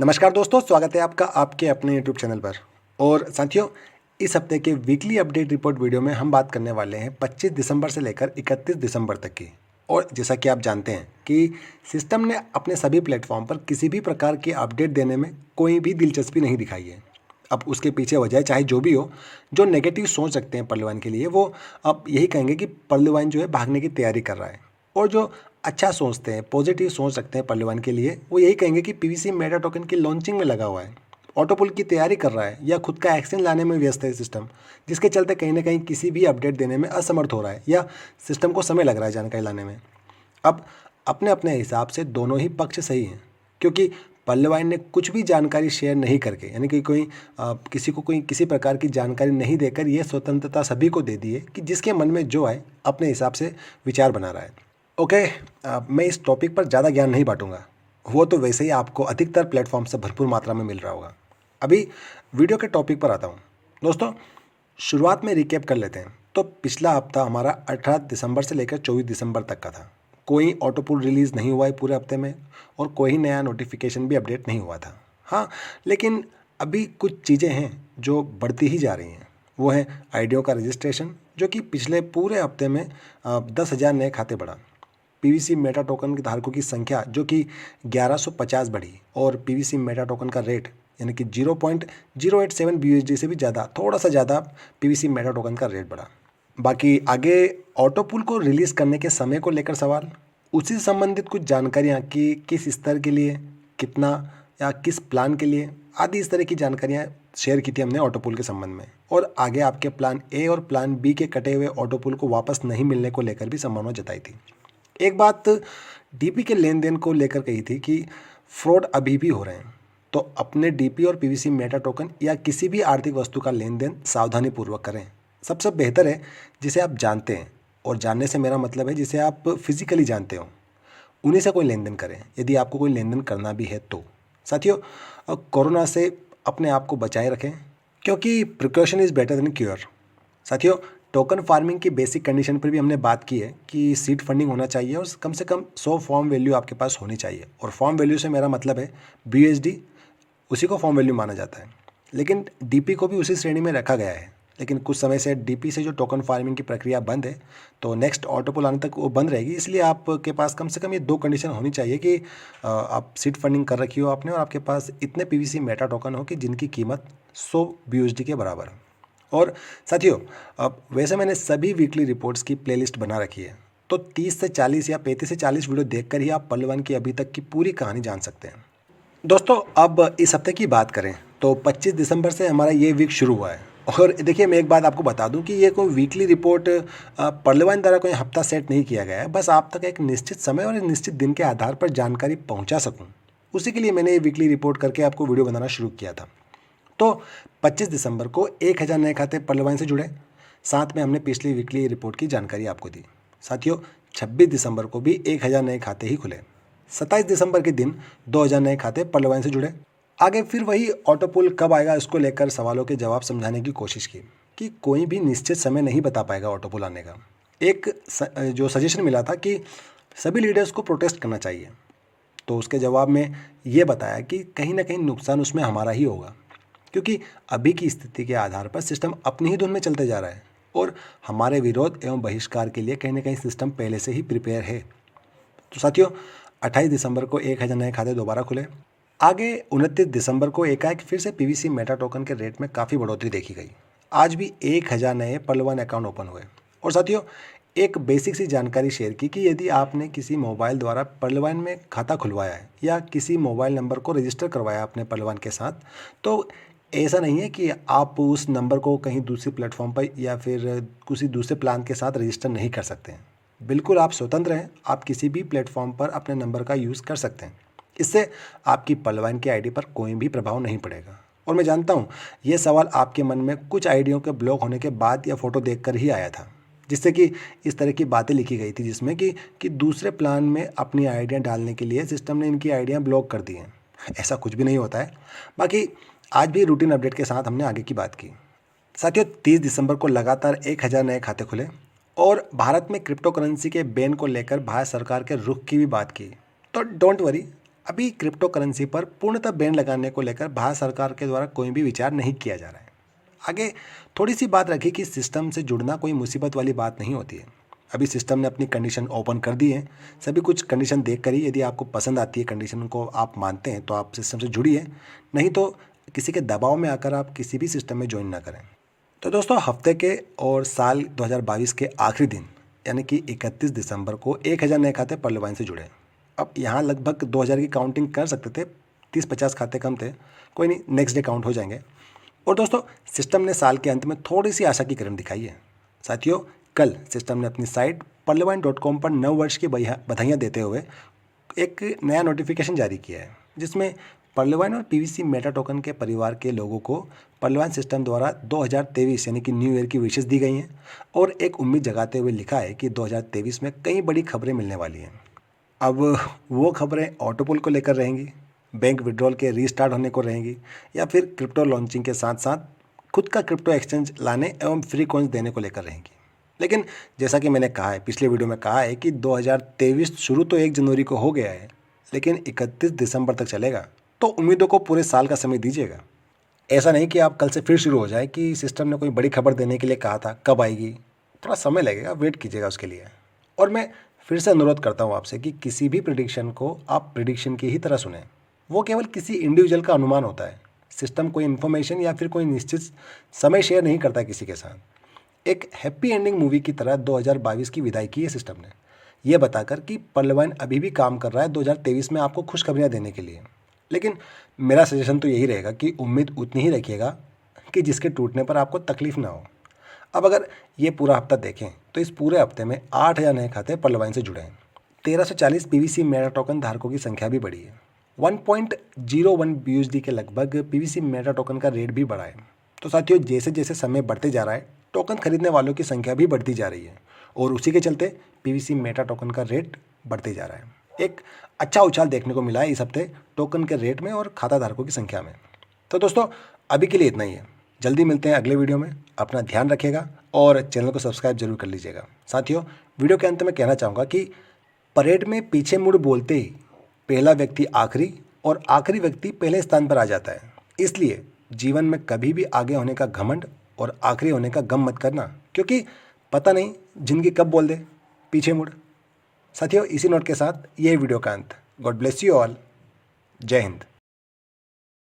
नमस्कार दोस्तों, स्वागत है आपका आपके अपने यूट्यूब चैनल पर। और साथियों, इस हफ्ते के वीकली अपडेट रिपोर्ट वीडियो में हम बात करने वाले हैं 25 दिसंबर से लेकर 31 दिसंबर तक की। और जैसा कि आप जानते हैं कि सिस्टम ने अपने सभी प्लेटफॉर्म पर किसी भी प्रकार की अपडेट देने में कोई भी दिलचस्पी नहीं दिखाई है। अब उसके पीछे वजह चाहे जो भी हो, जो नेगेटिव सोच रखते हैं पर्लवाइन के लिए, वो अब यही कहेंगे कि पर्लवाइन जो है भागने की तैयारी कर रहा है। और जो अच्छा सोचते हैं, पॉजिटिव सोच रखते हैं पर्लवाइन के लिए, वो यही कहेंगे कि पीवीसी मेटा टोकन की लॉन्चिंग में लगा हुआ है, ऑटोपुल की तैयारी कर रहा है या खुद का एक्शन लाने में व्यस्त है सिस्टम, जिसके चलते कहीं ना कहीं किसी भी अपडेट देने में असमर्थ हो रहा है या सिस्टम को समय लग रहा है जानकारी लाने में। अब अपने अपने हिसाब से दोनों ही पक्ष सही हैं, क्योंकि पल्लवाइन ने कुछ भी जानकारी शेयर नहीं करके, यानी कि किसी को कोई किसी प्रकार की जानकारी नहीं देकर ये स्वतंत्रता सभी को दे दी है कि जिसके मन में जो आए अपने हिसाब से विचार बना रहा है। ओके, मैं इस टॉपिक पर ज़्यादा ज्ञान नहीं बांटूंगा, वो तो वैसे ही आपको अधिकतर प्लेटफॉर्म से भरपूर मात्रा में मिल रहा होगा। अभी वीडियो के टॉपिक पर आता हूँ। दोस्तों, शुरुआत में रिकैप कर लेते हैं। तो पिछला हफ्ता हमारा 18 दिसंबर से लेकर 24 दिसंबर तक का था। कोई ऑटोपुल रिलीज़ नहीं हुआ है पूरे हफ्ते में, और कोई नया नोटिफिकेशन भी अपडेट नहीं हुआ था। हाँ, लेकिन अभी कुछ चीज़ें हैं जो बढ़ती ही जा रही हैं। वो है आईडियो का रजिस्ट्रेशन, जो कि पिछले पूरे हफ्ते में 10,000 नए खाते बढ़ा। पीवीसी मेटा टोकन के धारकों की संख्या जो कि 1150 बढ़ी, और पीवीसी मेटा टोकन का रेट यानी कि 0.087 BUSD से भी ज़्यादा, थोड़ा सा ज़्यादा पीवीसी मेटा टोकन का रेट बढ़ा। बाकी आगे ऑटोपुल को रिलीज़ करने के समय को लेकर सवाल, उसी से संबंधित कुछ जानकारियाँ कि किस स्तर के लिए, कितना या किस प्लान के लिए आदि, इस तरह की जानकारियाँ शेयर की थी हमने ऑटोपुल के संबंध में। और आगे आपके प्लान ए और प्लान बी के कटे हुए ऑटोपुल को वापस नहीं मिलने को लेकर भी संभावना जताई थी। एक बात डीपी के लेन देन को लेकर कही थी कि फ्रॉड अभी भी हो रहे हैं, तो अपने डीपी और पीवीसी मेटा टोकन या किसी भी आर्थिक वस्तु का लेन देन सावधानी पूर्वक करें। सबसे बेहतर है जिसे आप जानते हैं, और जानने से मेरा मतलब है जिसे आप फिजिकली जानते हो, उन्हीं से कोई लेन देन करें यदि आपको कोई लेन देन करना भी है तो। साथियों, कोरोना से अपने आप को बचाए रखें, क्योंकि precaution is better than cure. साथियों, टोकन फार्मिंग की बेसिक कंडीशन पर भी हमने बात की है कि सीड फंडिंग होना चाहिए और कम से कम 100 फॉर्म वैल्यू आपके पास होनी चाहिए। और फॉर्म वैल्यू से मेरा मतलब है BUSD, उसी को फॉर्म वैल्यू माना जाता है। लेकिन डीपी को भी उसी श्रेणी में रखा गया है। लेकिन कुछ समय से डीपी से जो टोकन फार्मिंग की प्रक्रिया बंद है, तो नेक्स्ट ऑटोपुल आने तक वो बंद रहेगी। इसलिए आपके पास कम से कम ये 2 कंडीशन होनी चाहिए कि आप सीड फंडिंग कर रखी हो आपने, और आपके पास इतने पीवीसी मेटा टोकन हो कि जिनकी कीमत 100 BUSD के बराबर है। और साथियों, अब वैसे मैंने सभी वीकली रिपोर्ट्स की प्लेलिस्ट बना रखी है, तो 30 से 40 या 35 से 40 वीडियो देखकर ही आप पल्लवन की अभी तक की पूरी कहानी जान सकते हैं। दोस्तों, अब इस हफ्ते की बात करें तो 25 दिसंबर से हमारा ये वीक शुरू हुआ है। और देखिए, मैं एक बात आपको बता दूं कि ये कोई वीकली रिपोर्ट पर्लवाइन द्वारा कोई हफ्ता सेट नहीं किया गया है। बस आप तक एक निश्चित समय और एक निश्चित दिन के आधार पर जानकारी पहुंचा सकूं, उसी के लिए मैंने ये वीकली रिपोर्ट करके आपको वीडियो बनाना शुरू किया था। तो 25 दिसंबर को 1000 नए खाते पर्लवाइन से जुड़े, साथ में हमने पिछली वीकली रिपोर्ट की जानकारी आपको दी। साथियों, 26 दिसंबर को भी 1000 नए खाते ही खुले। 27 दिसंबर के दिन 2000 नए खाते पर्लवाइन से जुड़े। आगे फिर वही ऑटोपुल कब आएगा इसको लेकर सवालों के जवाब समझाने की कोशिश की कि कोई भी निश्चित समय नहीं बता पाएगा ऑटोपुल आने का। जो सजेशन मिला था कि सभी लीडर्स को प्रोटेस्ट करना चाहिए, तो उसके जवाब में ये बताया कि कहीं ना कहीं नुकसान उसमें हमारा ही होगा, क्योंकि अभी की स्थिति के आधार पर सिस्टम अपनी ही धुन में चलते जा रहा है, और हमारे विरोध एवं बहिष्कार के लिए कहीं ना कहीं सिस्टम पहले से ही प्रिपेयर है। तो साथियों, 28 दिसंबर को 1000 नए खाते दोबारा खुले। आगे 29 दिसंबर को एकाएक फिर से पीवीसी मेटा टोकन के रेट में काफ़ी बढ़ोतरी देखी गई। आज भी 1000 नए पर्लवाइन अकाउंट ओपन हुए। और साथियों, एक बेसिक सी जानकारी शेयर की कि यदि आपने किसी मोबाइल द्वारा पर्लवाइन में खाता खुलवाया है या किसी मोबाइल नंबर को रजिस्टर करवाया अपने पर्लवाइन के साथ, तो ऐसा नहीं है कि आप उस नंबर को कहीं दूसरे प्लेटफॉर्म पर या फिर किसी दूसरे प्लान के साथ रजिस्टर नहीं कर सकते हैं। बिल्कुल आप स्वतंत्र हैं, आप किसी भी प्लेटफॉर्म पर अपने नंबर का यूज़ कर सकते हैं। इससे आपकी पर्लवाइन की आईडी पर कोई भी प्रभाव नहीं पड़ेगा। और मैं जानता हूँ ये सवाल आपके मन में कुछ आईडियों के ब्लॉक होने के बाद या फ़ोटो देखकर ही आया था, जिससे कि इस तरह की बातें लिखी गई थी जिसमें कि दूसरे प्लान में अपनी आइडिया डालने के लिए सिस्टम ने इनकी आइडिया ब्लॉक कर दी हैं। ऐसा कुछ भी नहीं होता है। बाकी आज भी रूटीन अपडेट के साथ हमने आगे की बात की। साथियों, 30 दिसंबर को लगातार 1000 नए खाते खुले, और भारत में क्रिप्टो करेंसी के बैन को लेकर भारत सरकार के रुख की भी बात की। तो डोंट वरी, अभी क्रिप्टो करेंसी पर पूर्णतः बैन लगाने को लेकर भारत सरकार के द्वारा कोई भी विचार नहीं किया जा रहा है। आगे थोड़ी सी बात रखी कि सिस्टम से जुड़ना कोई मुसीबत वाली बात नहीं होती है। अभी सिस्टम ने अपनी कंडीशन ओपन कर दी है। सभी कुछ कंडीशन देख कर ही यदि आपको पसंद आती है, कंडीशन को आप मानते हैं, तो आप सिस्टम से जुड़िए, नहीं तो किसी के दबाव में आकर आप किसी भी सिस्टम में ज्वाइन ना करें। तो दोस्तों, हफ्ते के और साल 2022 के आखिरी दिन यानी कि 31 दिसंबर को 1000 नए खाते पर्लवाइन से जुड़े। अब यहाँ लगभग 2000 की काउंटिंग कर सकते थे, 30-50 खाते कम थे, कोई नहीं, नेक्स्ट डे काउंट हो जाएंगे। और दोस्तों, सिस्टम ने साल के अंत में थोड़ी सी आशा की किरण दिखाई है। साथियों, कल सिस्टम ने अपनी साइट parlevine.com पर नव वर्ष की बधाइयाँ देते हुए एक नया नोटिफिकेशन जारी किया है, जिसमें पर्लवाइन और पीवीसी मेटा टोकन के परिवार के लोगों को पर्लवाइन सिस्टम द्वारा 2023 यानी कि न्यू ईयर की विशेष दी गई हैं और एक उम्मीद जगाते हुए लिखा है कि 2023 में कई बड़ी खबरें मिलने वाली हैं। अब वो खबरें ऑटोपोल को लेकर रहेंगी, बैंक विड्रॉल के रीस्टार्ट होने को रहेंगी, या फिर क्रिप्टो लॉन्चिंग के साथ साथ खुद का क्रिप्टो एक्सचेंज लाने एवं फ्री कॉइन्स देने को लेकर रहेंगी। लेकिन जैसा कि मैंने कहा है, पिछले वीडियो में कहा है कि 2023 शुरू तो 1 जनवरी को हो गया है, लेकिन 31 दिसंबर तक चलेगा, तो उम्मीदों को पूरे साल का समय दीजिएगा। ऐसा नहीं कि आप कल से फिर शुरू हो जाए कि सिस्टम ने कोई बड़ी खबर देने के लिए कहा था, कब आएगी, थोड़ा समय लगेगा, वेट कीजिएगा उसके लिए। और मैं फिर से अनुरोध करता हूँ आपसे कि किसी भी प्रिडिक्शन को आप प्रिडिक्शन की ही तरह सुने। वो केवल किसी इंडिविजुअल का अनुमान होता है। सिस्टम कोई इन्फॉर्मेशन या फिर कोई निश्चित समय शेयर नहीं करता किसी के साथ। एक हैप्पी एंडिंग मूवी की तरह 2022 की विदाई की है सिस्टम ने, यह बताकर कि पर्लवाइन अभी भी काम कर रहा है 2023 में आपको खुशखबरियाँ देने के लिए। लेकिन मेरा सजेशन तो यही रहेगा कि उम्मीद उतनी ही रखिएगा कि जिसके टूटने पर आपको तकलीफ ना हो। अब अगर ये पूरा हफ्ता देखें तो इस पूरे हफ्ते में 8000 नए खाते पर्लवाइन से जुड़े हैं। 1340 पीवीसी मेटा टोकन धारकों की संख्या भी बढ़ी है। 1.01 BUSD के लगभग पीवीसी मेटा टोकन का रेट भी बढ़ा है। तो साथियों, जैसे जैसे समय बढ़ते जा रहा है, टोकन खरीदने वालों की संख्या भी बढ़ती जा रही है और उसी के चलते पीवीसी मेटा टोकन का रेट बढ़ते जा रहा है। एक अच्छा उछाल देखने को मिला है इस हफ्ते टोकन के रेट में और खाता धारकों की संख्या में। तो दोस्तों, अभी के लिए इतना ही है। जल्दी मिलते हैं अगले वीडियो में। अपना ध्यान रखिएगा और चैनल को सब्सक्राइब जरूर कर लीजिएगा। साथियों, वीडियो के अंत में कहना चाहूँगा कि परेड में पीछे मुड़ बोलते ही पहला व्यक्ति आखिरी और आखिरी व्यक्ति पहले स्थान पर आ जाता है। इसलिए जीवन में कभी भी आगे होने का घमंड और आखिरी होने का गम मत करना, क्योंकि पता नहीं जिंदगी कब बोल दे पीछे मुड़। साथियों, इसी नोट के साथ यह वीडियो का अंत। God bless you all. जय हिंद।